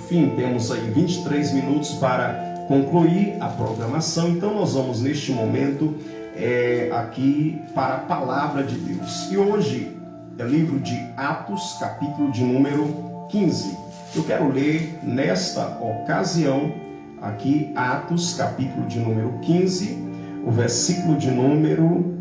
Enfim, temos aí 23 minutos para concluir a programação. Então nós vamos neste momento aqui para a Palavra de Deus. E hoje é o livro de Atos, capítulo de número 15. Eu quero ler nesta ocasião aqui Atos, capítulo de número 15, o versículo de número,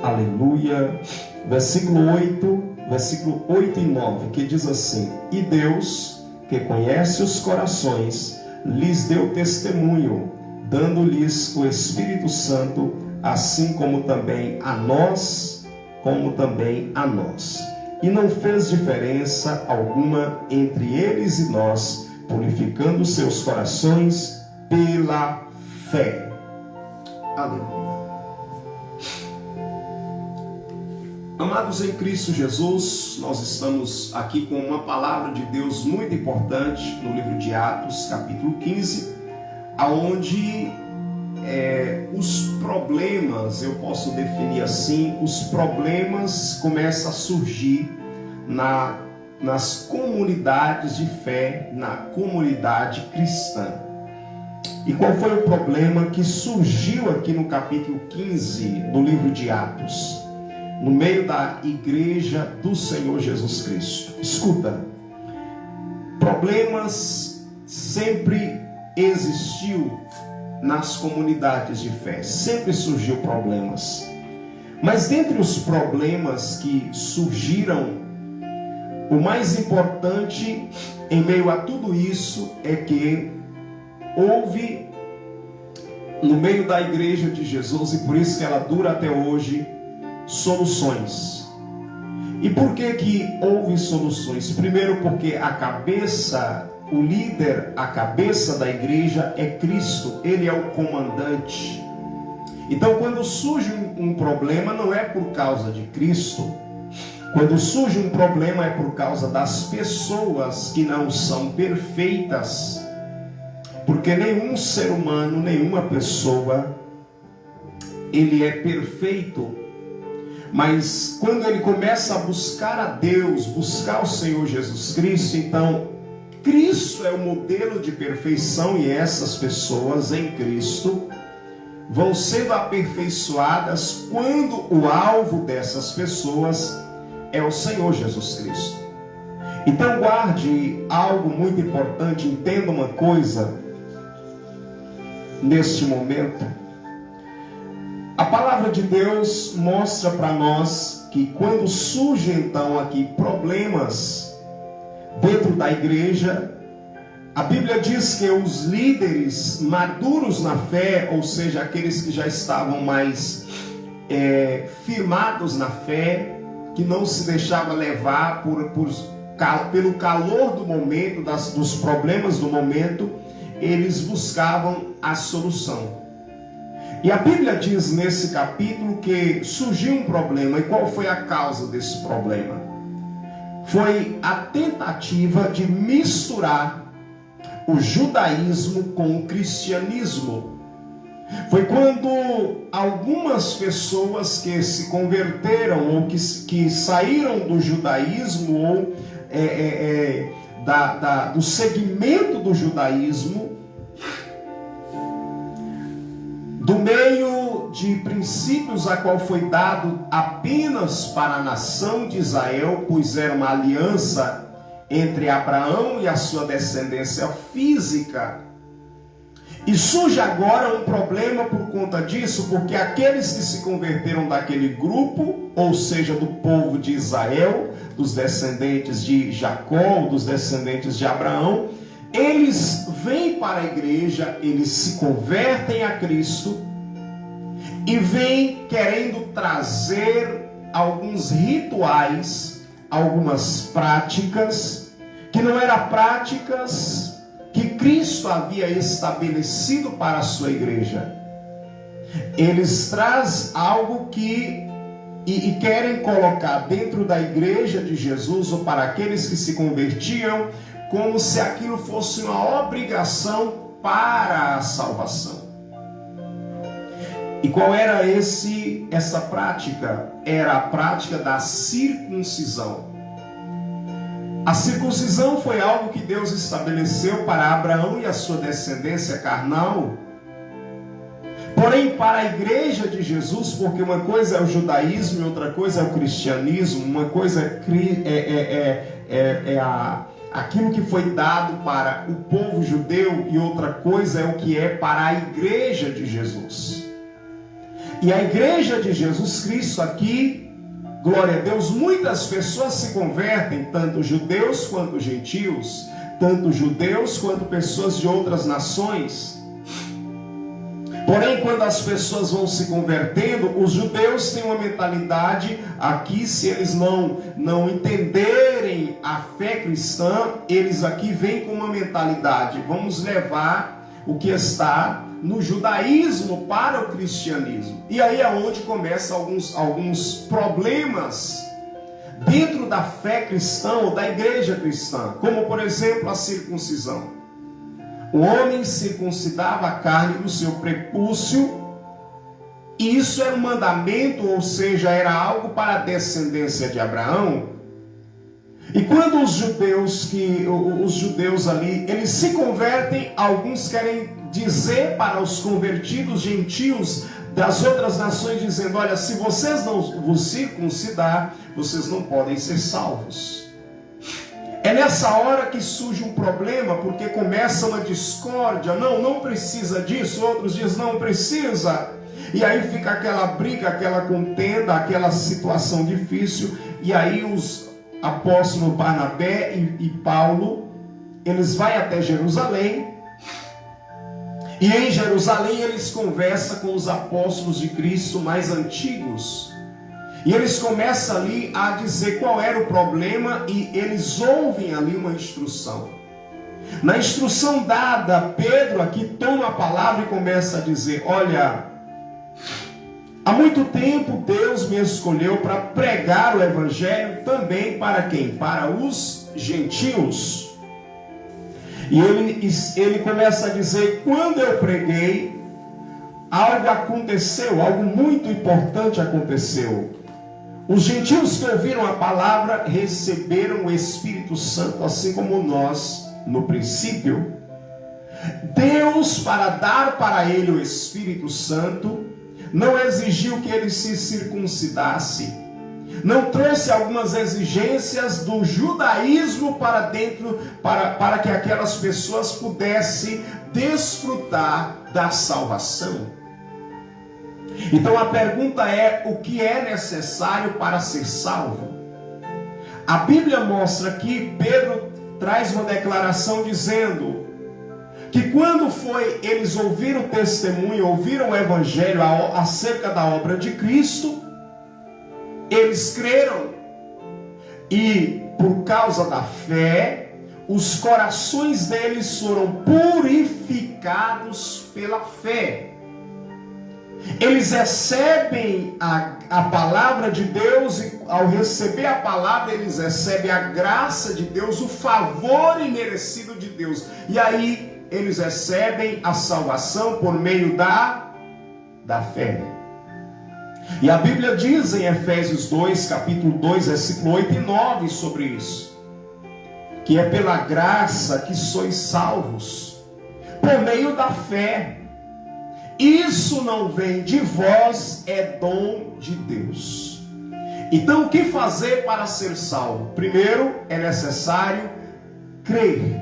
aleluia, versículo 8 e 9, que diz assim: E Deus, que conhece os corações, lhes deu testemunho, dando-lhes o Espírito Santo, assim como também a nós, E não fez diferença alguma entre eles e nós, purificando seus corações pela fé. Aleluia. Amados em Cristo Jesus, nós estamos aqui com uma palavra de Deus muito importante no livro de Atos, capítulo 15, aonde os problemas, eu posso definir assim, os problemas começam a surgir nas comunidades de fé, na comunidade cristã. E qual foi o problema que surgiu aqui no capítulo 15 do livro de Atos? No meio da igreja do Senhor Jesus Cristo. Escuta, problemas sempre existiu nas comunidades de fé, sempre surgiu problemas. Mas dentre os problemas que surgiram, o mais importante em meio a tudo isso é que houve no meio da igreja de Jesus, e por isso que ela dura até hoje, soluções. E por que houve soluções? Primeiro, porque a cabeça, o líder, a cabeça da igreja é Cristo, ele é o comandante. Então, quando surge um problema, não é por causa de Cristo. Quando surge um problema é por causa das pessoas que não são perfeitas. Porque nenhum ser humano, nenhuma pessoa, ele é perfeito. Mas quando ele começa a buscar a Deus, buscar o Senhor Jesus Cristo, então Cristo é o modelo de perfeição, e essas pessoas em Cristo vão sendo aperfeiçoadas quando o alvo dessas pessoas é o Senhor Jesus Cristo. Então guarde algo muito importante, entenda uma coisa neste momento. A palavra de Deus mostra para nós que quando surgem então aqui problemas dentro da igreja, a Bíblia diz que os líderes maduros na fé, ou seja, aqueles que já estavam mais firmados na fé, que não se deixavam levar pelo calor do momento, dos problemas do momento, eles buscavam a solução. E a Bíblia diz nesse capítulo que surgiu um problema. E qual foi a causa desse problema? Foi a tentativa de misturar o judaísmo com o cristianismo. Foi quando algumas pessoas que se converteram, ou que saíram do judaísmo, ou do segmento do judaísmo, do meio de princípios a qual foi dado apenas para a nação de Israel, pois era uma aliança entre Abraão e a sua descendência física. E surge agora um problema por conta disso, porque aqueles que se converteram daquele grupo, ou seja, do povo de Israel, dos descendentes de Jacó, dos descendentes de Abraão, eles vêm para a igreja, eles se convertem a Cristo e vêm querendo trazer alguns rituais, algumas práticas, que não eram práticas que Cristo havia estabelecido para a sua igreja. Eles trazem algo e querem colocar dentro da igreja de Jesus, ou para aqueles que se convertiam, como se aquilo fosse uma obrigação para a salvação. E qual era essa prática? Era a prática da circuncisão. A circuncisão foi algo que Deus estabeleceu para Abraão e a sua descendência carnal. Porém, para a igreja de Jesus, porque uma coisa é o judaísmo e outra coisa é o cristianismo, uma coisa é aquilo que foi dado para o povo judeu e outra coisa é o que é para a igreja de Jesus. E a igreja de Jesus Cristo aqui, glória a Deus, muitas pessoas se convertem, tanto judeus quanto gentios, tanto judeus quanto pessoas de outras nações. Porém, quando as pessoas vão se convertendo, os judeus têm uma mentalidade aqui, se eles não entenderem a fé cristã, eles aqui vêm com uma mentalidade: vamos levar o que está no judaísmo para o cristianismo. E aí é onde começam alguns problemas dentro da fé cristã ou da igreja cristã, como por exemplo a circuncisão. O homem circuncidava a carne do seu prepúcio, e isso era um mandamento, ou seja, era algo para a descendência de Abraão. E quando os judeus ali, eles se convertem, alguns querem dizer para os convertidos gentios das outras nações, dizendo: olha, se vocês não vos circuncidar, vocês não podem ser salvos. É nessa hora que surge um problema, porque começa uma discórdia. Não precisa disso. Outros dizem, não precisa. E aí fica aquela briga, aquela contenda, aquela situação difícil. E aí os apóstolos Barnabé e Paulo, eles vão até Jerusalém. E em Jerusalém eles conversam com os apóstolos de Cristo mais antigos. E eles começam ali a dizer qual era o problema, e eles ouvem ali uma instrução. Na instrução dada, Pedro aqui toma a palavra e começa a dizer: olha, há muito tempo Deus me escolheu para pregar o evangelho também para quem? Para os gentios. E ele começa a dizer: quando eu preguei, algo aconteceu, algo muito importante aconteceu. Os gentios que ouviram a palavra receberam o Espírito Santo, assim como nós no princípio. Deus, para dar para ele o Espírito Santo, não exigiu que ele se circuncidasse. Não trouxe algumas exigências do judaísmo para dentro, para que aquelas pessoas pudessem desfrutar da salvação. Então a pergunta é: o que é necessário para ser salvo? A Bíblia mostra que Pedro traz uma declaração dizendo que quando eles ouviram o testemunho, ouviram o evangelho acerca da obra de Cristo, eles creram. E por causa da fé, os corações deles foram purificados pela fé. Eles recebem a palavra de Deus, e ao receber a palavra, eles recebem a graça de Deus, o favor imerecido de Deus. E aí, eles recebem a salvação por meio da fé. E a Bíblia diz em Efésios 2, capítulo 2, versículo 8 e 9 sobre isso. Que é pela graça que sois salvos, por meio da fé. Isso não vem de vós, é dom de Deus. Então, o que fazer para ser salvo? Primeiro, é necessário crer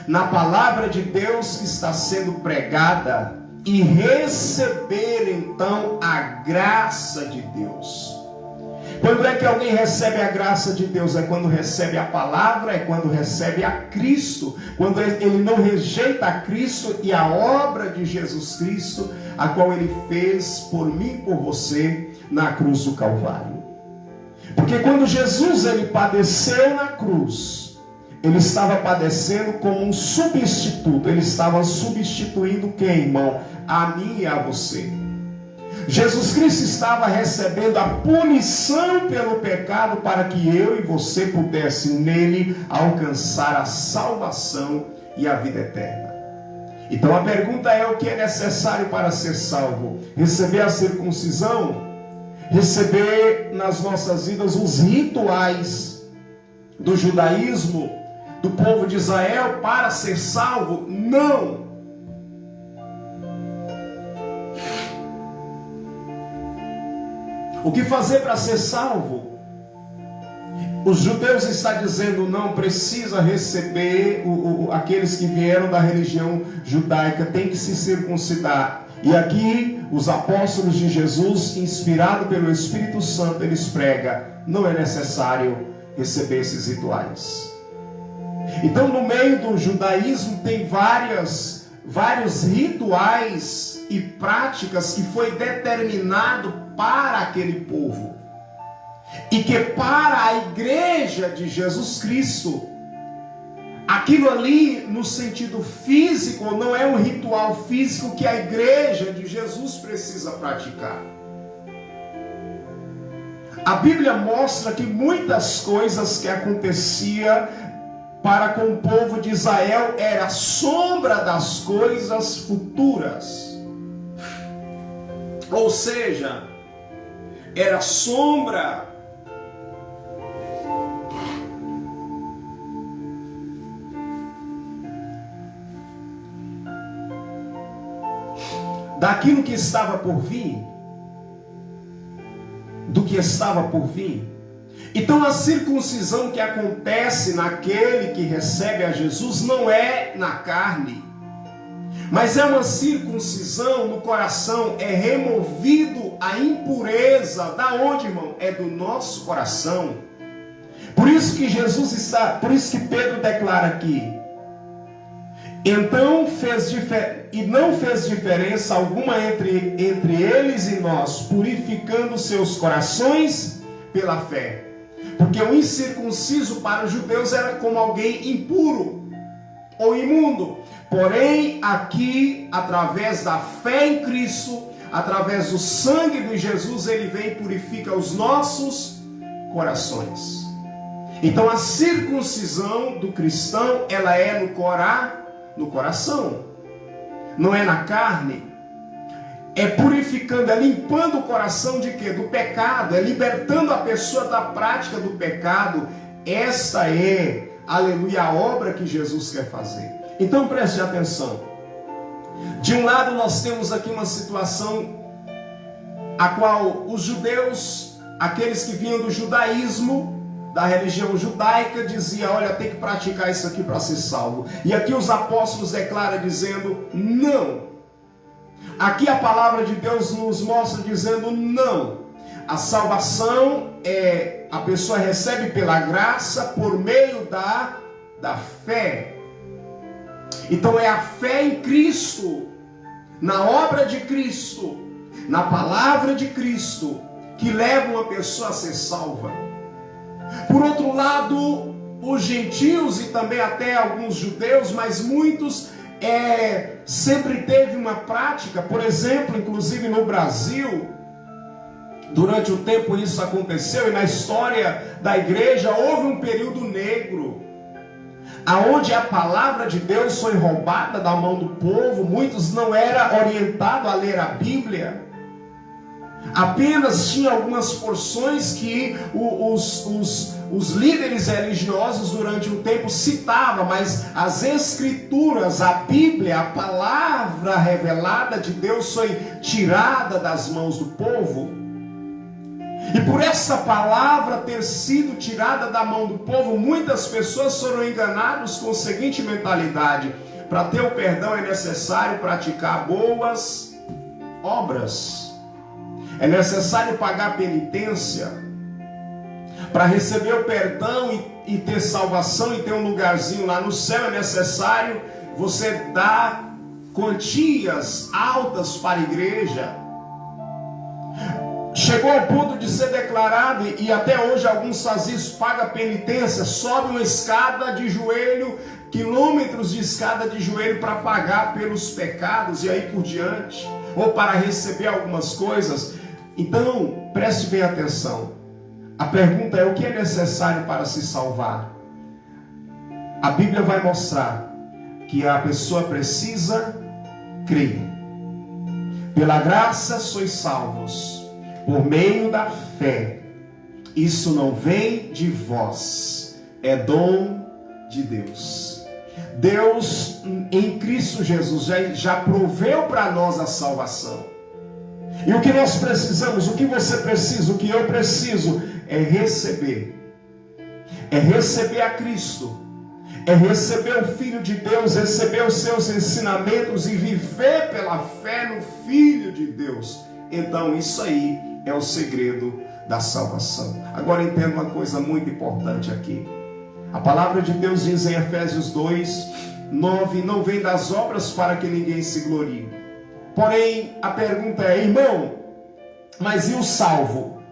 na palavra de Deus que está sendo pregada e receber, então, a graça de Deus. Quando é que alguém recebe a graça de Deus? É quando recebe a palavra, é quando recebe a Cristo. Quando ele não rejeita a Cristo e a obra de Jesus Cristo, a qual ele fez por mim e por você na cruz do Calvário. Porque quando Jesus ele padeceu na cruz, ele estava padecendo como um substituto. Ele estava substituindo quem, irmão? A mim e a você. Jesus Cristo estava recebendo a punição pelo pecado para que eu e você pudesse nele alcançar a salvação e a vida eterna. Então a pergunta é: o que é necessário para ser salvo? Receber a circuncisão? Receber nas nossas vidas os rituais do judaísmo, do povo de Israel para ser salvo? Não. O que fazer para ser salvo? Os judeus estão dizendo, não precisa receber aqueles que vieram da religião judaica, tem que se circuncidar. E aqui os apóstolos de Jesus, inspirados pelo Espírito Santo, eles pregam, não é necessário receber esses rituais. Então no meio do judaísmo tem vários rituais e práticas que foi determinado para aquele povo. E que para a igreja de Jesus Cristo, aquilo ali no sentido físico não é um ritual físico que a igreja de Jesus precisa praticar. A Bíblia mostra que muitas coisas que acontecia para com o povo de Israel era sombra das coisas futuras. Ou seja, era sombra daquilo que estava por vir, do que estava por vir. Então a circuncisão que acontece naquele que recebe a Jesus não é na carne, mas é uma circuncisão no coração, é removido a impureza. Da onde, irmão? É do nosso coração. Por isso que por isso que Pedro declara aqui, então não fez diferença alguma entre eles e nós, purificando seus corações pela fé. Porque o incircunciso para os judeus era como alguém impuro ou imundo. Porém, aqui, através da fé em Cristo, através do sangue de Jesus, ele vem e purifica os nossos corações. Então a circuncisão do cristão, ela é no coração, não é na carne. É purificando, é limpando o coração de quê? Do pecado, é libertando a pessoa da prática do pecado. Esta é, aleluia, a obra que Jesus quer fazer. Então preste atenção. De um lado nós temos aqui uma situação a qual os judeus, aqueles que vinham do judaísmo, da religião judaica, dizia, olha, tem que praticar isso aqui para ser salvo. E aqui os apóstolos declaram dizendo, não. Aqui a palavra de Deus nos mostra dizendo, não. A salvação a pessoa recebe pela graça por meio da fé. Então é a fé em Cristo, na obra de Cristo, na palavra de Cristo, que leva uma pessoa a ser salva. Por outro lado, os gentios e também até alguns judeus, mas muitos, sempre teve uma prática, por exemplo, inclusive no Brasil, durante o tempo isso aconteceu, e na história da igreja houve um período negro, aonde a palavra de Deus foi roubada da mão do povo. Muitos não eram orientados a ler a Bíblia, apenas tinha algumas porções que os líderes religiosos durante um tempo citavam, mas as escrituras, a Bíblia, a palavra revelada de Deus foi tirada das mãos do povo. E por essa palavra ter sido tirada da mão do povo, muitas pessoas foram enganadas com a seguinte mentalidade: para ter o perdão é necessário praticar boas obras, é necessário pagar penitência. Para receber o perdão e ter salvação e ter um lugarzinho lá no céu, é necessário você dar quantias altas para a igreja. Chegou ao ponto de ser declarado, e até hoje alguns fazem isso, paga penitência, sobe uma escada de joelho, quilômetros de escada de joelho para pagar pelos pecados e aí por diante, ou para receber algumas coisas. Então, preste bem atenção. A pergunta é: o que é necessário para se salvar? A Bíblia vai mostrar que a pessoa precisa crer. Pela graça sois salvos, por meio da fé. Isso não vem de vós, é dom de Deus. Deus, em Cristo Jesus, já proveu para nós a salvação. E o que nós precisamos, o que você precisa, o que eu preciso, é receber. É receber a Cristo. É receber o Filho de Deus, receber os seus ensinamentos e viver pela fé no Filho de Deus. Então isso aí é o segredo da salvação. Agora entenda uma coisa muito importante aqui. A palavra de Deus diz em Efésios 2:9, não vem das obras para que ninguém se glorie. Porém, a pergunta é, irmão, mas e o salvo?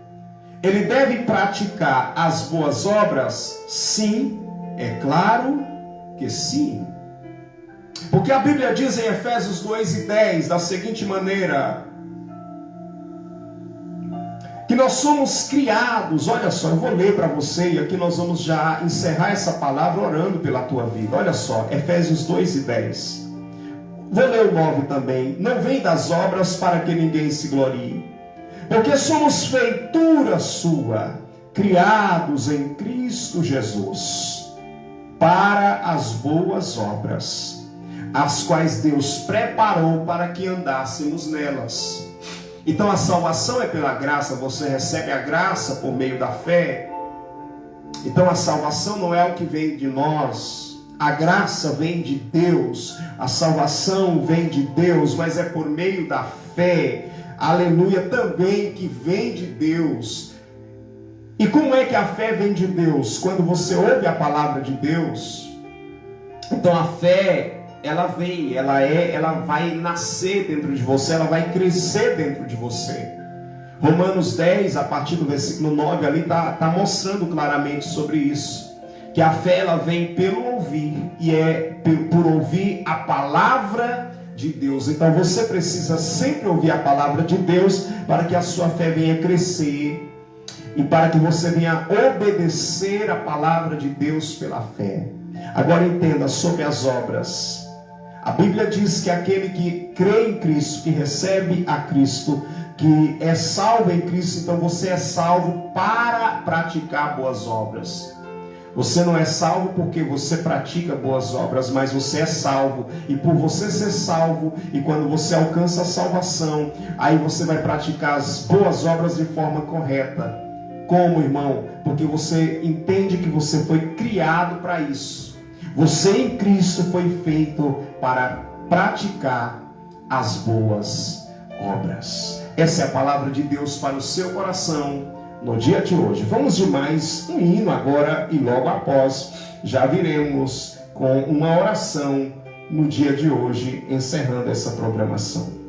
Ele deve praticar as boas obras? Sim, é claro que sim. Porque a Bíblia diz em Efésios 2:10 da seguinte maneira, que nós somos criados, olha só, eu vou ler para você e aqui nós vamos já encerrar essa palavra orando pela tua vida. Olha só, Efésios 2:10. Vou ler o 9 também. Não vem das obras para que ninguém se glorie, porque somos feitura sua, criados em Cristo Jesus, para as boas obras, as quais Deus preparou para que andássemos nelas. Então a salvação é pela graça, você recebe a graça por meio da fé. Então a salvação não é algo que vem de nós, a graça vem de Deus, a salvação vem de Deus, mas é por meio da fé, aleluia, também que vem de Deus. E como é que a fé vem de Deus? Quando você ouve a palavra de Deus, então a fé, ela vem, ela vai nascer dentro de você, ela vai crescer dentro de você. Romanos 10, a partir do versículo 9, ali está mostrando claramente sobre isso. Que a fé, ela vem pelo ouvir, e é por ouvir a palavra de Deus. Então você precisa sempre ouvir a palavra de Deus, para que a sua fé venha crescer, e para que você venha obedecer a palavra de Deus pela fé. Agora entenda sobre as obras. A Bíblia diz que aquele que crê em Cristo, que recebe a Cristo, que é salvo em Cristo, então você é salvo para praticar boas obras. Você não é salvo porque você pratica boas obras, mas você é salvo, e por você ser salvo, e quando você alcança a salvação, aí você vai praticar as boas obras de forma correta. Como, irmão? Porque você entende que você foi criado para isso. Você em Cristo foi feito para praticar as boas obras. Essa é a palavra de Deus para o seu coração no dia de hoje. Vamos de mais um hino agora, e logo após já viremos com uma oração no dia de hoje, encerrando essa programação.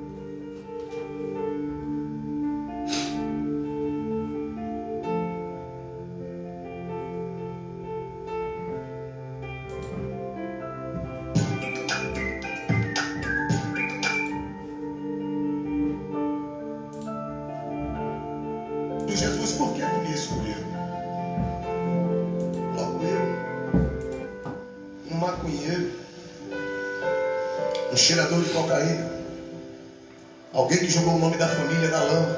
Jesus, por que tu me escolheu? Logo eu, um maconheiro, um cheirador de cocaína, alguém que jogou o nome da família na lama.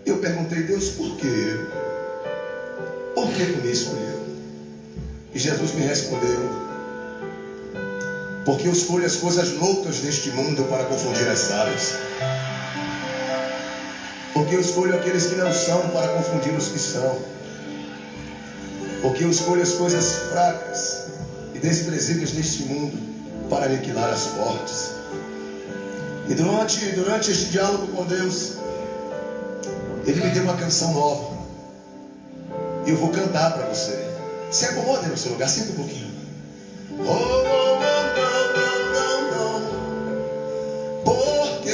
Eu perguntei, Deus, por que eu? Por que tu me escolheu? E Jesus me respondeu, porque eu escolho as coisas loucas deste mundo para confundir as sábias. Porque eu escolho aqueles que não são para confundir os que são. Porque eu escolho as coisas fracas e desprezíveis deste mundo para aniquilar as fortes. E durante este diálogo com Deus, Ele me deu uma canção nova. E eu vou cantar para você. Se acomode no seu lugar, senta um pouquinho. Oh, oh, oh, oh, oh, oh. Porque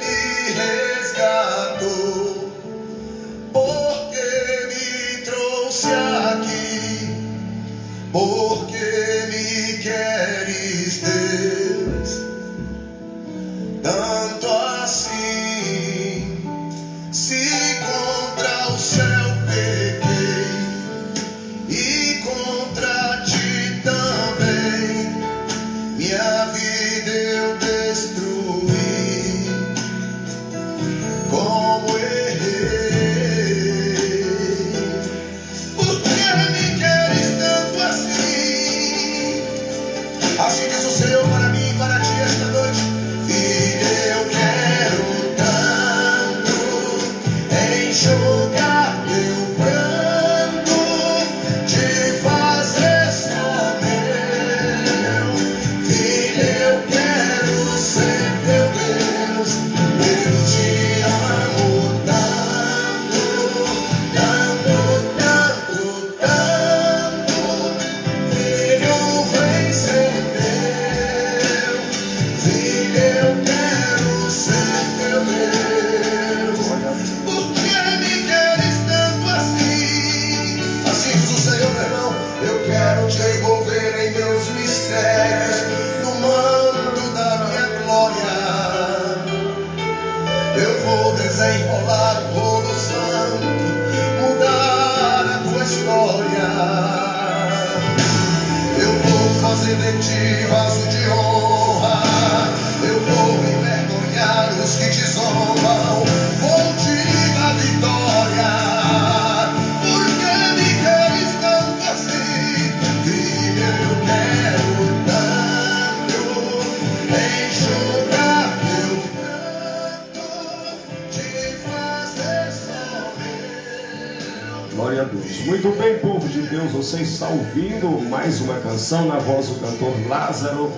me resgatou, porque me trouxe aqui, porque me queres, Deus, tanto assim. Se contra o céu pequei e contra ti também, minha vida eu destruí. Como errei, porque me queres? Assim diz o Senhor para mim e para ti esta noite: filho, eu quero tanto enxugar teu pranto, te fazer só meu. Filho, eu quero ser teu Deus. Eu te amo tanto, tanto, tanto, tanto. Filho, vem ser meu. Filho, eu quero ser teu Deus. Por que me queres tanto assim? Assim diz o Senhor, meu irmão. Eu quero te envolver em meus mistérios, no manto da minha glória. Eu vou desenrolar o rolo santo, mudar a tua história. Eu vou fazer de ti vaso de honra. Eu vou envergonhar os que te zombam. Vou te dar vitória. Por que me queres tanto assim? Filho, eu quero tanto enxugar teu pranto, te fazer só meu. Glória a Deus. Muito bem, povo de Deus, você está ouvindo mais uma canção na voz do cantor Lázaro.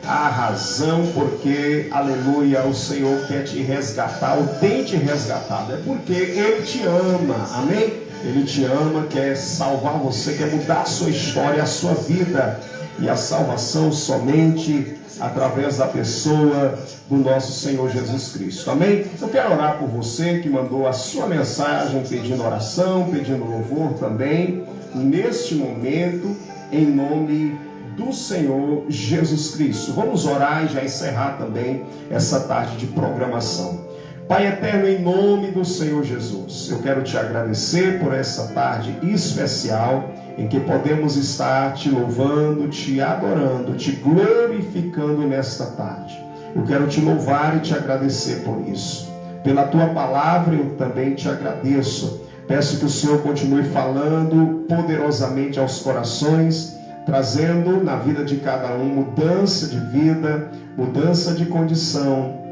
A razão porque, aleluia, o Senhor quer te resgatar, ou tem te resgatado, é porque Ele te ama, amém? Ele te ama, quer salvar você, quer mudar a sua história, a sua vida. E a salvação somente através da pessoa do nosso Senhor Jesus Cristo, amém? Eu quero orar por você que mandou a sua mensagem pedindo oração, pedindo louvor também, neste momento, em nome do Senhor Jesus Cristo. Vamos orar e já encerrar também essa tarde de programação. Pai eterno, em nome do Senhor Jesus, eu quero te agradecer por essa tarde especial em que podemos estar te louvando, te adorando, te glorificando nesta tarde. Eu quero te louvar e te agradecer por isso. Pela tua palavra eu também te agradeço. Peço que o Senhor continue falando poderosamente aos corações, trazendo na vida de cada um mudança de vida, mudança de condição,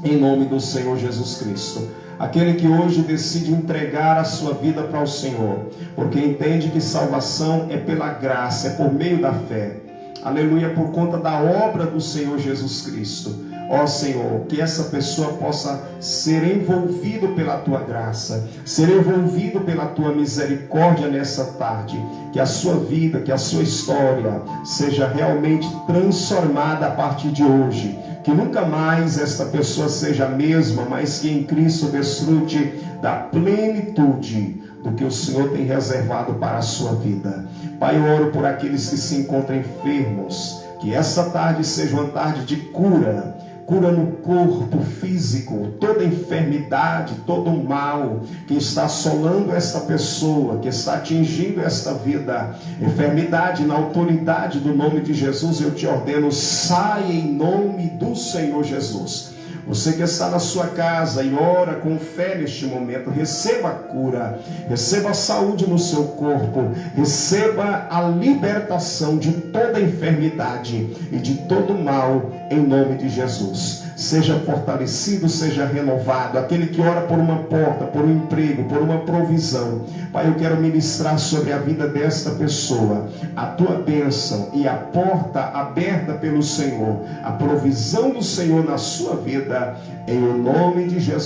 em nome do Senhor Jesus Cristo. Aquele que hoje decide entregar a sua vida para o Senhor, porque entende que salvação é pela graça, é por meio da fé. Aleluia, por conta da obra do Senhor Jesus Cristo. Ó Senhor, que essa pessoa possa ser envolvido pela tua graça, ser envolvido pela tua misericórdia nessa tarde, que a sua vida, que a sua história seja realmente transformada a partir de hoje, que nunca mais esta pessoa seja a mesma, mas que em Cristo desfrute da plenitude do que o Senhor tem reservado para a sua vida. Pai, eu oro por aqueles que se encontram enfermos, que essa tarde seja uma tarde de cura, cura no corpo físico, toda enfermidade, todo mal que está assolando esta pessoa, que está atingindo esta vida, enfermidade na autoridade do nome de Jesus, eu te ordeno, saia em nome do Senhor Jesus. Você que está na sua casa e ora com fé neste momento, receba a cura, receba a saúde no seu corpo, receba a libertação de toda enfermidade e de todo mal em nome de Jesus. Seja fortalecido, seja renovado. Aquele que ora por uma porta, por um emprego, por uma provisão. Pai, eu quero ministrar sobre a vida desta pessoa a tua bênção e a porta aberta pelo Senhor, a provisão do Senhor na sua vida, em nome de Jesus.